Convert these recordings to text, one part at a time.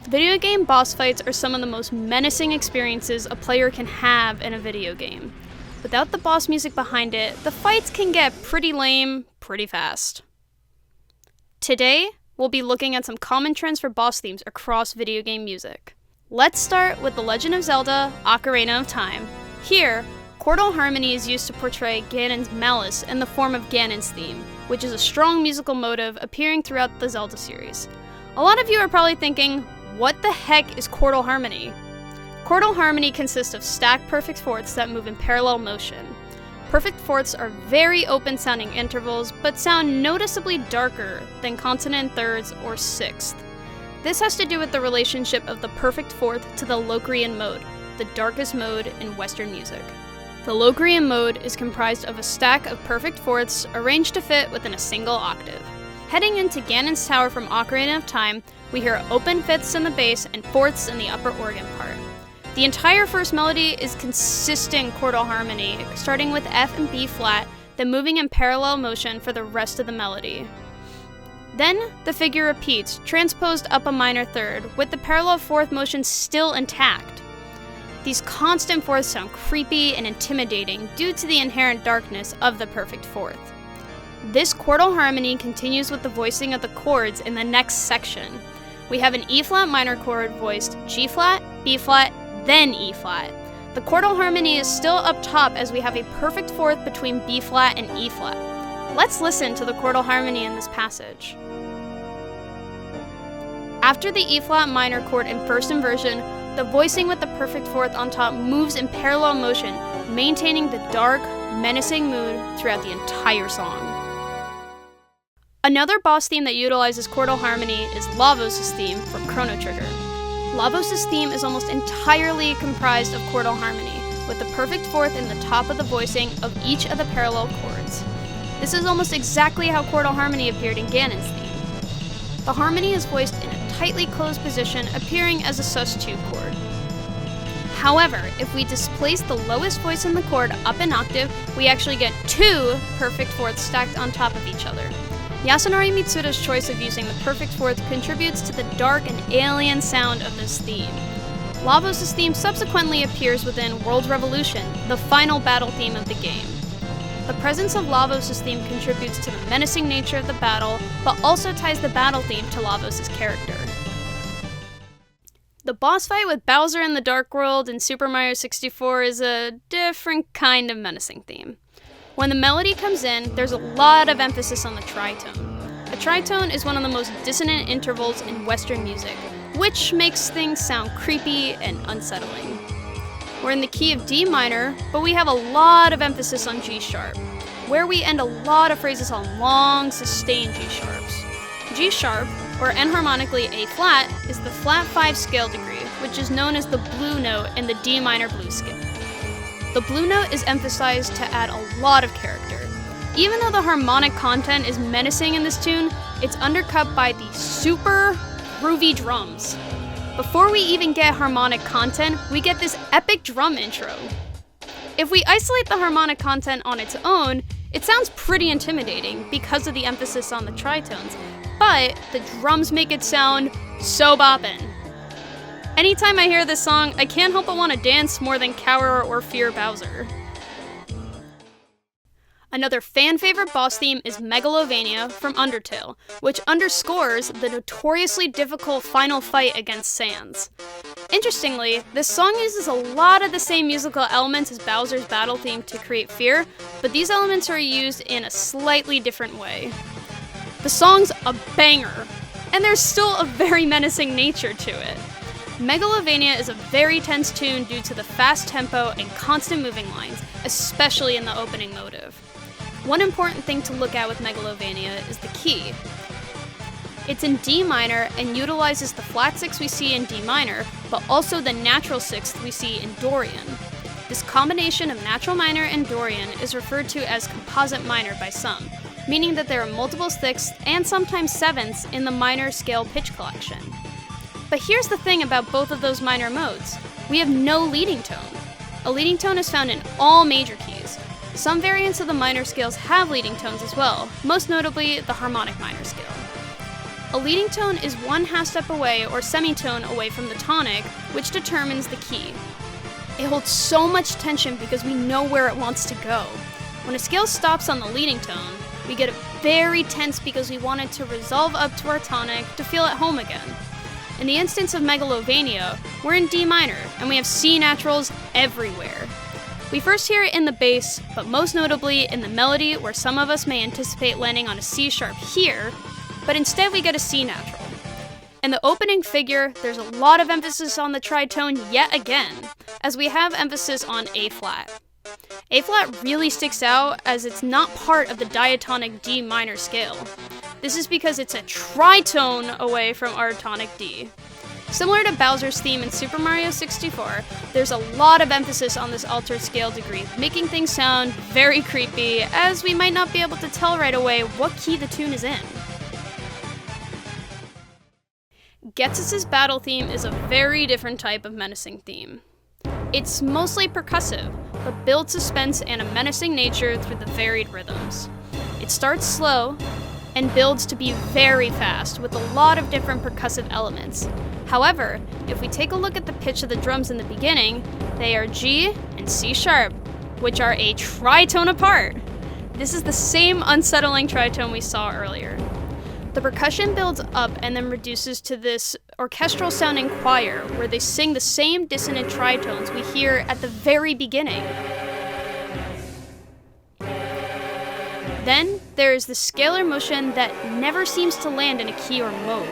Video game boss fights are some of the most menacing experiences a player can have in a video game. Without the boss music behind it, the fights can get pretty lame pretty fast. Today, we'll be looking at some common trends for boss themes across video game music. Let's start with The Legend of Zelda: Ocarina of Time. Here, chordal harmony is used to portray Ganon's malice in the form of Ganon's theme, which is a strong musical motive appearing throughout the Zelda series. A lot of you are probably thinking, what the heck is chordal harmony? Chordal harmony consists of stacked perfect fourths that move in parallel motion. Perfect fourths are very open-sounding intervals, but sound noticeably darker than consonant thirds or sixth. This has to do with the relationship of the perfect fourth to the Locrian mode, the darkest mode in Western music. The Locrian mode is comprised of a stack of perfect fourths arranged to fit within a single octave. Heading into Ganon's Tower from Ocarina of Time, we hear open fifths in the bass and fourths in the upper organ part. The entire first melody is consistent chordal harmony, starting with F and B flat, then moving in parallel motion for the rest of the melody. Then, the figure repeats, transposed up a minor third, with the parallel fourth motion still intact. These constant fourths sound creepy and intimidating due to the inherent darkness of the perfect fourth. This chordal harmony continues with the voicing of the chords in the next section. We have an E-flat minor chord voiced G-flat, B-flat, then E-flat. The chordal harmony is still up top as we have a perfect fourth between B-flat and E-flat. Let's listen to the chordal harmony in this passage. After the E-flat minor chord in first inversion, the voicing with the perfect fourth on top moves in parallel motion, maintaining the dark, menacing mood throughout the entire song. Another boss theme that utilizes chordal harmony is Lavos' theme from Chrono Trigger. Lavos' theme is almost entirely comprised of chordal harmony, with the perfect fourth in the top of the voicing of each of the parallel chords. This is almost exactly how chordal harmony appeared in Ganon's theme. The harmony is voiced in a tightly closed position, appearing as a sus2 chord. However, if we displace the lowest voice in the chord up an octave, we actually get two perfect fourths stacked on top of each other. Yasunori Mitsuda's choice of using the perfect fourth contributes to the dark and alien sound of this theme. Lavos' theme subsequently appears within World Revolution, the final battle theme of the game. The presence of Lavos' theme contributes to the menacing nature of the battle, but also ties the battle theme to Lavos' character. The boss fight with Bowser in the Dark World in Super Mario 64 is a different kind of menacing theme. When the melody comes in, there's a lot of emphasis on the tritone. A tritone is one of the most dissonant intervals in Western music, which makes things sound creepy and unsettling. We're in the key of D minor, but we have a lot of emphasis on G sharp, where we end a lot of phrases on long, sustained G sharps. G sharp, or enharmonically A flat, is the flat 5 scale degree, which is known as the blue note in the D minor blues scale. The blue note is emphasized to add a lot of character. Even though the harmonic content is menacing in this tune, it's undercut by the super groovy drums. Before we even get harmonic content, we get this epic drum intro. If we isolate the harmonic content on its own, it sounds pretty intimidating because of the emphasis on the tritones, but the drums make it sound so boppin'. Anytime I hear this song, I can't help but want to dance more than cower or fear Bowser. Another fan-favorite boss theme is Megalovania from Undertale, which underscores the notoriously difficult final fight against Sans. Interestingly, this song uses a lot of the same musical elements as Bowser's battle theme to create fear, but these elements are used in a slightly different way. The song's a banger, and there's still a very menacing nature to it. Megalovania is a very tense tune due to the fast tempo and constant moving lines, especially in the opening motive. One important thing to look at with Megalovania is the key. It's in D minor and utilizes the flat 6 we see in D minor, but also the natural 6th we see in Dorian. This combination of natural minor and Dorian is referred to as composite minor by some, meaning that there are multiple 6ths and sometimes 7ths in the minor scale pitch collection. But here's the thing about both of those minor modes. We have no leading tone. A leading tone is found in all major keys. Some variants of the minor scales have leading tones as well, most notably the harmonic minor scale. A leading tone is one half step away or semitone away from the tonic, which determines the key. It holds so much tension because we know where it wants to go. When a scale stops on the leading tone, we get very tense because we want it to resolve up to our tonic to feel at home again. In the instance of Megalovania, we're in D minor, and we have C naturals everywhere. We first hear it in the bass, but most notably in the melody, where some of us may anticipate landing on a C sharp here, but instead we get a C natural. In the opening figure, there's a lot of emphasis on the tritone yet again, as we have emphasis on A flat. A flat really sticks out as it's not part of the diatonic D minor scale. This is because it's a tritone away from our tonic D. Similar to Bowser's theme in Super Mario 64, there's a lot of emphasis on this altered scale degree, making things sound very creepy, as we might not be able to tell right away what key the tune is in. Ghetsis' battle theme is a very different type of menacing theme. It's mostly percussive, but builds suspense and a menacing nature through the varied rhythms. It starts slow and builds to be very fast with a lot of different percussive elements. However, if we take a look at the pitch of the drums in the beginning, they are G and C sharp, which are a tritone apart. This is the same unsettling tritone we saw earlier. The percussion builds up and then reduces to this orchestral sounding choir where they sing the same dissonant tritones we hear at the very beginning. Then there is the scalar motion that never seems to land in a key or mode.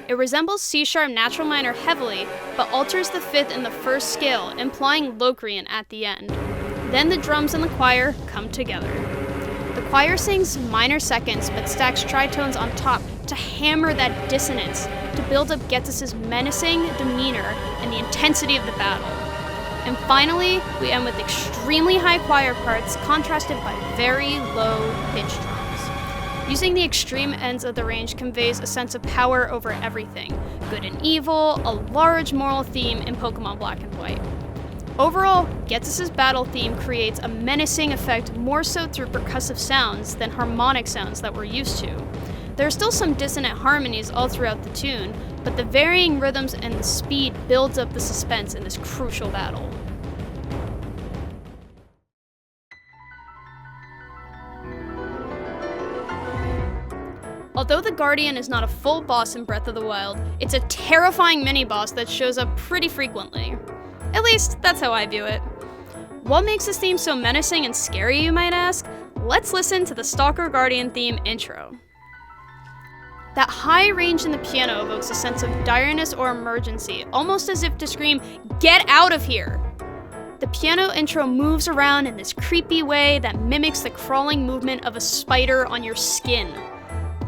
It resembles C sharp natural minor heavily, but alters the fifth in the first scale, implying Locrian at the end. Then the drums and the choir come together. The choir sings minor seconds but stacks tritones on top to hammer that dissonance, to build up Ghetsis' menacing demeanor and the intensity of the battle. And finally, we end with extremely high choir parts contrasted by very low pitched drums. Using the extreme ends of the range conveys a sense of power over everything, good and evil, a large moral theme in Pokemon Black and White. Overall, Ghetsis' battle theme creates a menacing effect more so through percussive sounds than harmonic sounds that we're used to. There are still some dissonant harmonies all throughout the tune, but the varying rhythms and the speed builds up the suspense in this crucial battle. Although the Guardian is not a full boss in Breath of the Wild, it's a terrifying mini-boss that shows up pretty frequently. At least, that's how I view it. What makes this theme so menacing and scary, you might ask? Let's listen to the Stalker Guardian theme intro. That high range in the piano evokes a sense of direness or emergency, almost as if to scream, "Get out of here!" The piano intro moves around in this creepy way that mimics the crawling movement of a spider on your skin.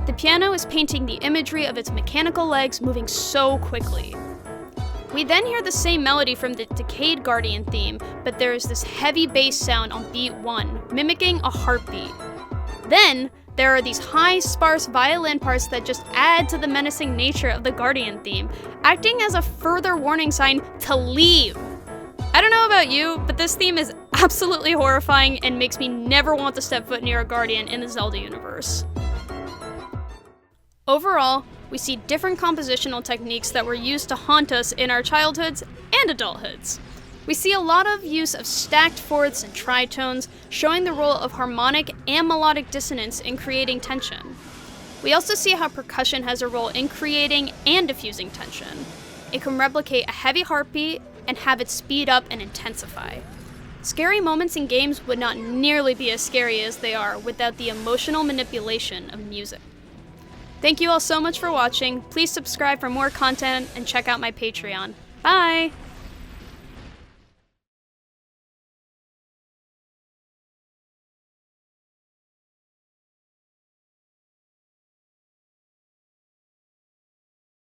The piano is painting the imagery of its mechanical legs moving so quickly. We then hear the same melody from the Decayed Guardian theme, but there is this heavy bass sound on beat 1, mimicking a heartbeat. Then, there are these high, sparse violin parts that just add to the menacing nature of the Guardian theme, acting as a further warning sign to leave. I don't know about you, but this theme is absolutely horrifying and makes me never want to step foot near a Guardian in the Zelda universe. Overall, we see different compositional techniques that were used to haunt us in our childhoods and adulthoods. We see a lot of use of stacked fourths and tritones, showing the role of harmonic and melodic dissonance in creating tension. We also see how percussion has a role in creating and diffusing tension. It can replicate a heavy heartbeat and have it speed up and intensify. Scary moments in games would not nearly be as scary as they are without the emotional manipulation of music. Thank you all so much for watching. Please subscribe for more content and check out my Patreon. Bye!